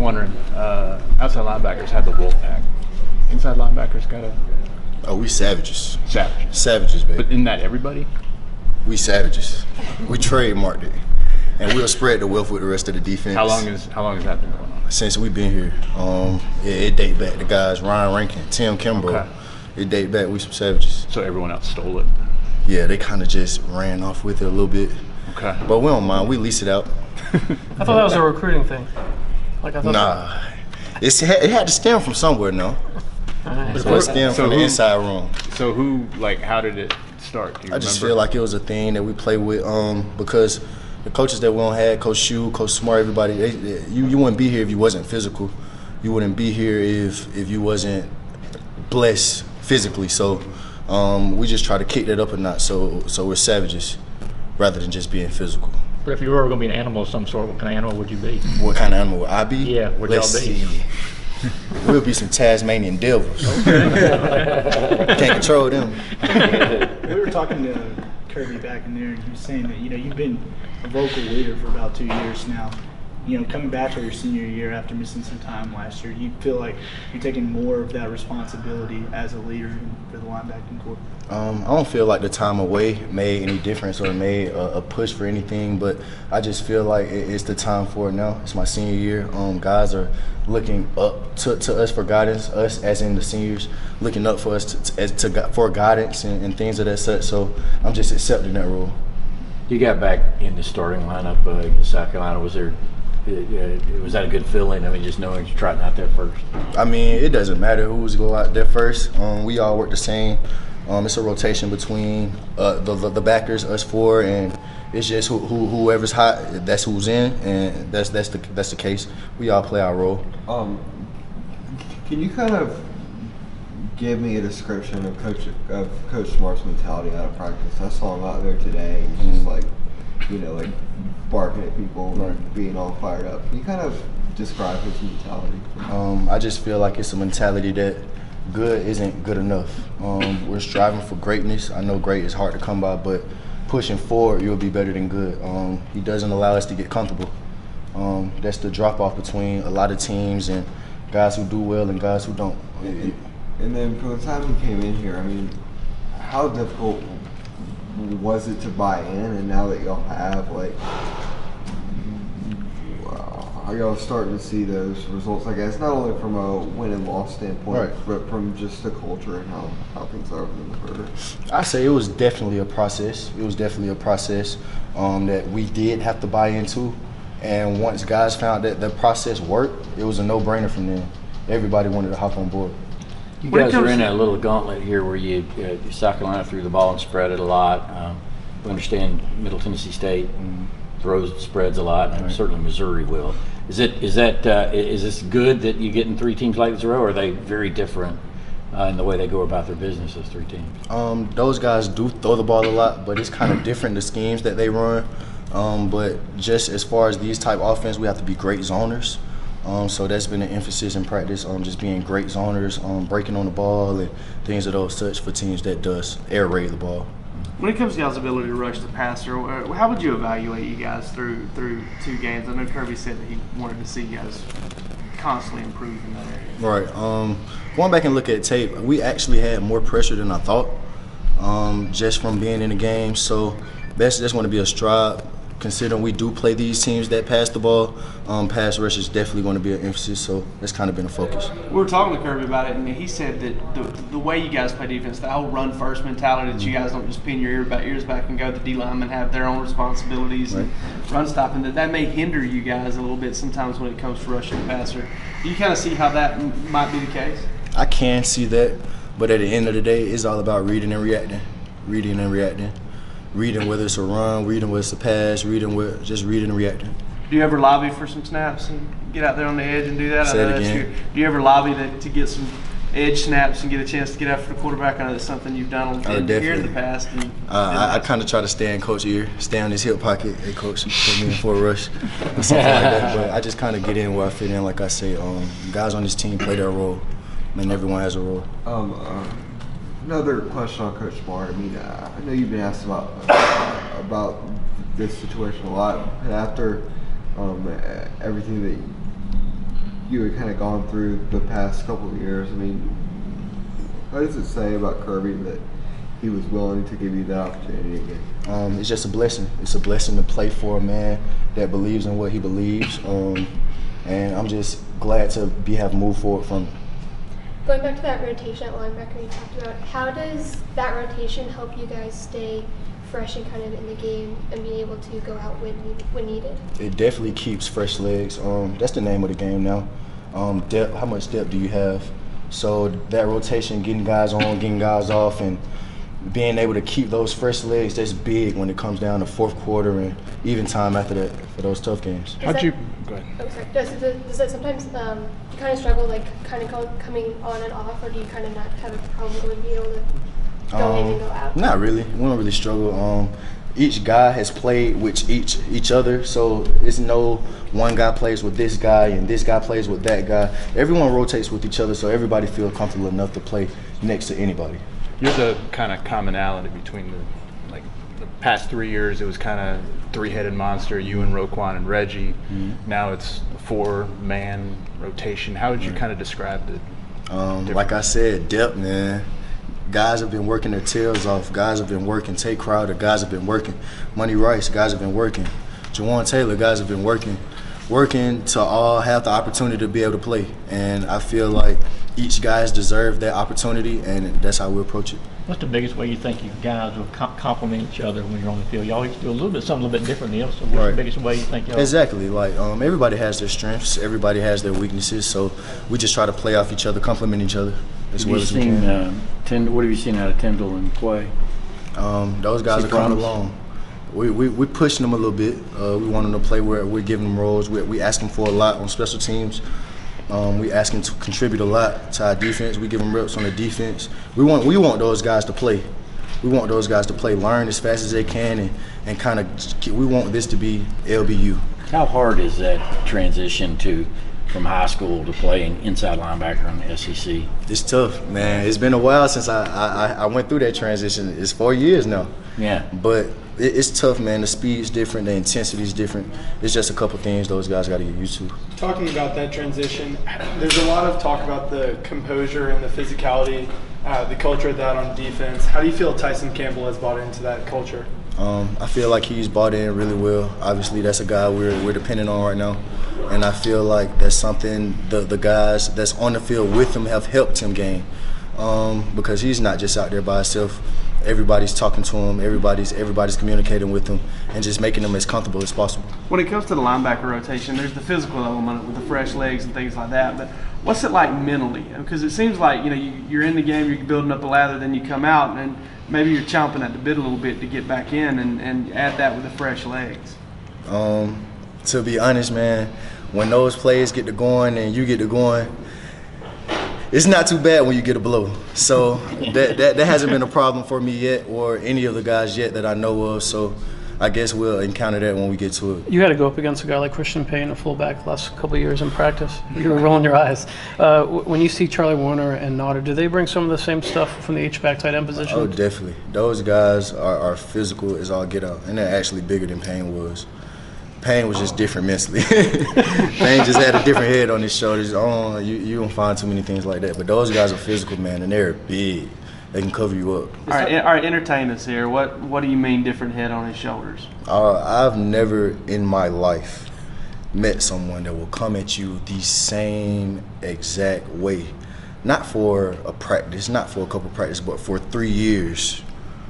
wondering, outside linebackers had the wolf pack. Inside linebackers got a... Oh, we savages. Savages. Savages, baby. But isn't that everybody? We savages. We trademarked it. And we'll spread the wealth with the rest of the defense. How long has that been going on? Since we've been here. It date back. The guys, Ryan Rankin, Tim Kimbrough. Okay. It date back. We some savages. So everyone else stole it? Yeah, they kind of just ran off with it a little bit. Okay. But we don't mind. We lease it out. I thought that was a recruiting thing. Like I thought. Nah. It had to stem from somewhere, no? It stemmed from the inside room. So how did it start? Do you I just remember? feel like it was a thing that we play with because the coaches that we don't have, Coach Shue, Coach Smart, everybody, you wouldn't be here if you wasn't physical. You wouldn't be here if you wasn't blessed physically. So we just try to kick that up a notch. So we're savages rather than just being physical. But if you were going to be an animal of some sort, what kind of animal would you be? What kind of animal would I be? Yeah, would y'all be? See. We'll be some Tasmanian devils. Can't control them. We were talking to Kirby back in there, and he was saying that you've been a vocal leader for about 2 years now. Coming back for your senior year after missing some time last year, do you feel like you're taking more of that responsibility as a leader for the linebacking corps? I don't feel like the time away made any difference or made a push for anything, but I just feel like it's the time for it now. It's my senior year. Guys are looking up to us for guidance, us as in the seniors, looking up for us for guidance and things of that such. So I'm just accepting that role. You got back in the starting lineup against South Carolina. Was that a good feeling? I mean, just knowing you're trotting out there first. I mean, it doesn't matter who's go out there first. We all work the same. It's a rotation between the backers, us four, and it's just whoever's hot, that's who's in, and that's the case. We all play our role. Can you kind of give me a description of Coach Smart's mentality out of practice? I saw him out there today. He's just like barking at people and being all fired up. Can you kind of describe his mentality? I just feel like it's a mentality that good isn't good enough. We're striving for greatness. I know great is hard to come by, but pushing forward, you'll be better than good. He doesn't allow us to get comfortable. That's the drop-off between a lot of teams and guys who do well and guys who don't. And then from the time he came in here, I mean, how difficult was it to buy in? And now that y'all have, are y'all starting to see those results, I guess, not only from a win and loss standpoint, but from just the culture and how things are within the program? I say it was definitely a process. It was definitely a process that we did have to buy into. And once guys found that the process worked, it was a no-brainer from them. Everybody wanted to hop on board. You guys are in a little gauntlet here where South Carolina threw the ball and spread it a lot. We understand Middle Tennessee State throws spreads a lot, and certainly Missouri will. Is this good that you're getting three teams like this in a row, or are they very different in the way they go about their business, those three teams? Those guys do throw the ball a lot, but it's kind of different, the schemes that they run. But just as far as these type offense, we have to be great zoners. So that's been an emphasis in practice on just being great zoners, breaking on the ball and things of those such for teams that does air raid the ball. When it comes to y'all's ability to rush the passer, how would you evaluate you guys through 2 games? I know Kirby said that he wanted to see you guys constantly improve in that area. Right. Going back and look at tape, we actually had more pressure than I thought, just from being in the game. So that's going to be a stride. Considering we do play these teams that pass the ball, pass rush is definitely going to be an emphasis, so that's kind of been a focus. We were talking to Kirby about it, and he said that the way you guys play defense, the whole run-first mentality, that you guys don't just pin your ears back and go, the D-linemen have their own responsibilities and run stopping, that may hinder you guys a little bit sometimes when it comes to rushing the passer. Do you kind of see how that might be the case? I can see that, but at the end of the day, it's all about reading and reacting. Reading whether it's a run, reading whether it's a pass, just reading and reacting. Do you ever lobby for some snaps and get out there on the edge and do that? Say it again. Do you ever lobby to get some edge snaps and get a chance to get after the quarterback? I know that's something you've done here in the past. I kind of try to stay in coach ear, stay on his hip pocket. Hey, coach, put me in for a rush or something like that. But I just kind of get in where I fit in. Like I say, guys on this team play their role, and everyone has a role. Another question on Coach Smart. I mean, I know you've been asked about this situation a lot, and after everything you had kind of gone through the past couple of years. I mean, what does it say about Kirby that he was willing to give you that opportunity again? It's just a blessing. It's a blessing to play for a man that believes in what he believes. And I'm just glad to have moved forward from it. Going back to that rotation at linebacker you talked about, how does that rotation help you guys stay fresh and kind of in the game and be able to go out when needed? It definitely keeps fresh legs. That's the name of the game now. Depth. How much depth do you have? So that rotation, getting guys on, getting guys off, and being able to keep those fresh legs, that's big when it comes down to fourth quarter and even time after that for those tough games. Go ahead. Oh, sorry. Does that sometimes you kind of struggle, like kind of coming on and off, or do you kind of not have a problem with being able to go in and go out? Not really. We don't really struggle. Each guy has played with each other, so it's no one guy plays with this guy and this guy plays with that guy. Everyone rotates with each other, so everybody feels comfortable enough to play next to anybody. You're the kind of commonality between the past 3 years. It was kind of three-headed monster, you and Roquan and Reggie. Now it's a four-man rotation. How would you kind of describe it? Like I said, depth, man. Guys have been working their tails off. Guys have been working. Tate Crowder, guys have been working. Money Rice, guys have been working. Jawan Taylor, guys have been working to all have the opportunity to be able to play. And I feel like each guys deserve that opportunity, and that's how we approach it. What's the biggest way you think you guys will complement each other when you're on the field? You always do something a little bit different than else. So what's the biggest way you think y'all? Exactly. Like everybody has their strengths, everybody has their weaknesses. So we just try to play off each other, complement each other as well as we can. What have you seen out of Tyndall and Quay? Those guys are coming along. We pushing them a little bit. We want them to play where we're giving them roles. We ask them for a lot on special teams. We ask them to contribute a lot to our defense. We give them reps on the defense. We want those guys to play. We want those guys to play, learn as fast as they can, and kind of we want this to be LBU. How hard is that transition from high school to playing inside linebacker in the SEC? It's tough, man. It's been a while since I went through that transition. It's 4 years now. Yeah. But it's tough, man. The speed's different, the intensity's different. It's just a couple things those guys got to get used to. Talking about that transition, there's a lot of talk about the composure and the physicality, the culture of that on defense. How do you feel Tyson Campbell has bought into that culture? I feel like he's bought in really well. Obviously, that's a guy we're dependent on right now. And I feel like that's something the guys that's on the field with him have helped him gain. Because he's not just out there by himself. Everybody's talking to him. Everybody's communicating with him and just making him as comfortable as possible. When it comes to the linebacker rotation, there's the physical element with the fresh legs and things like that. But what's it like mentally? Because it seems like you're in the game, you're building up a lather, then you come out, and maybe you're chomping at the bit a little bit to get back in and add that with the fresh legs. To be honest, man, when those plays get to going and you get to going, it's not too bad when you get a blow. So that hasn't been a problem for me yet, or any of the guys yet that I know of. So I guess we'll encounter that when we get to it. You had to go up against a guy like Christian Payne, a fullback, the last couple of years in practice. You were rolling your eyes. When you see Charlie Warner and Natrez, do they bring some of the same stuff from the H-back tight end position? Oh, definitely. Those guys are physical as all get out, and they're actually bigger than Payne was. Payne was just different mentally. Payne just had a different head on his shoulders. You don't find too many things like that. But those guys are physical, man, and they're big. They can cover you up. All right, entertain us here. What do you mean different head on his shoulders? I've never in my life met someone that will come at you the same exact way. Not for a practice, not for a couple practices, but for 3 years.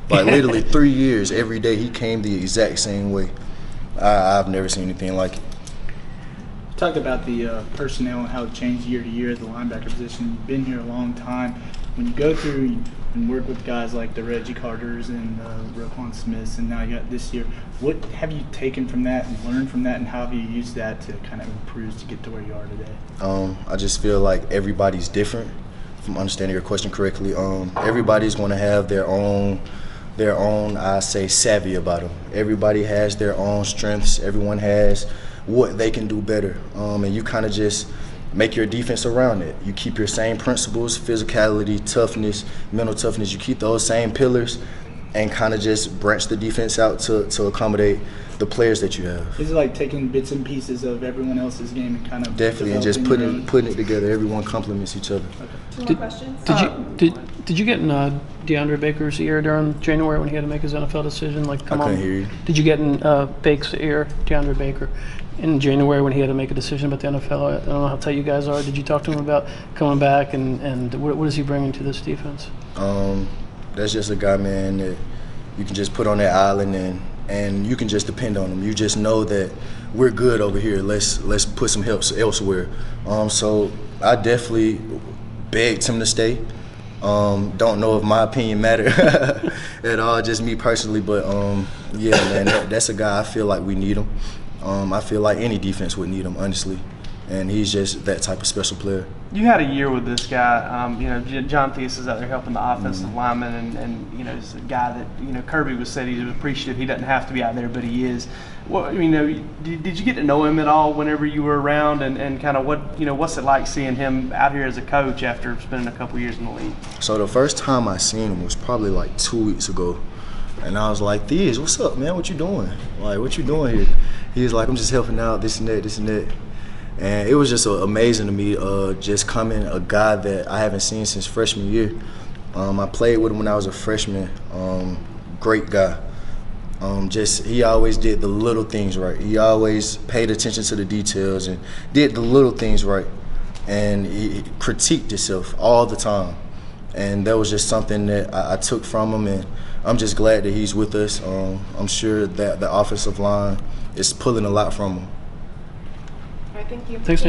Like literally 3 years, every day he came the exact same way. I've never seen anything like it. You talked about the personnel and how it changed year to year at the linebacker position. You've been here a long time. When you go through and work with guys like the Reggie Carters and Roquan Smiths, and now you got this year, what have you taken from that and learned from that, and how have you used that to kind of improve to get to where you are today? I just feel like everybody's different. If I'm understanding your question correctly, everybody's going to have their own, I say, savvy about them. Everybody has their own strengths. Everyone has what they can do better. And you kind of just make your defense around it. You keep your same principles, physicality, toughness, mental toughness. You keep those same pillars and kind of just branch the defense out to accommodate the players that you have. Is it like taking bits and pieces of everyone else's game and kind of Definitely, and just developing your own? putting it together. Everyone complements each other. Two more questions. Did you get in DeAndre Baker's ear during January when he had to make his NFL decision? Like, come I on. couldn't hear you. Did you get in Baker's ear, DeAndre Baker, in January when he had to make a decision about the NFL? I don't know how tight you guys are. Did you talk to him about coming back and what is he bringing to this defense? That's just a guy, man, that you can just put on that island and you can just depend on him. You just know that we're good over here. Let's put some help elsewhere. So I definitely begged him to stay. Don't know if my opinion mattered at all, just me personally. But yeah, man, that's a guy I feel like we need him. I feel like any defense would need him, honestly. And he's just that type of special player. You had a year with this guy. You know, John Theus is out there helping the offensive lineman, and you know, he's a guy that Kirby was said he was appreciative. He doesn't have to be out there, but he is. Well, you know, did you get to know him at all whenever you were around, and kind of what's it like seeing him out here as a coach after spending a couple years in the league? So the first time I seen him was probably like 2 weeks ago, and I was like, Theus, what's up, man? What you doing? Like, what you doing here? He was like, I'm just helping out, this and that. And it was just amazing to me, just coming, a guy that I haven't seen since freshman year. I played with him when I was a freshman. Great guy. He always did the little things right. He always paid attention to the details and did the little things right. And he critiqued himself all the time. And that was just something that I took from him, and I'm just glad that he's with us. I'm sure that the offensive line is pulling a lot from him. All right, thank you. Thanks, Nate.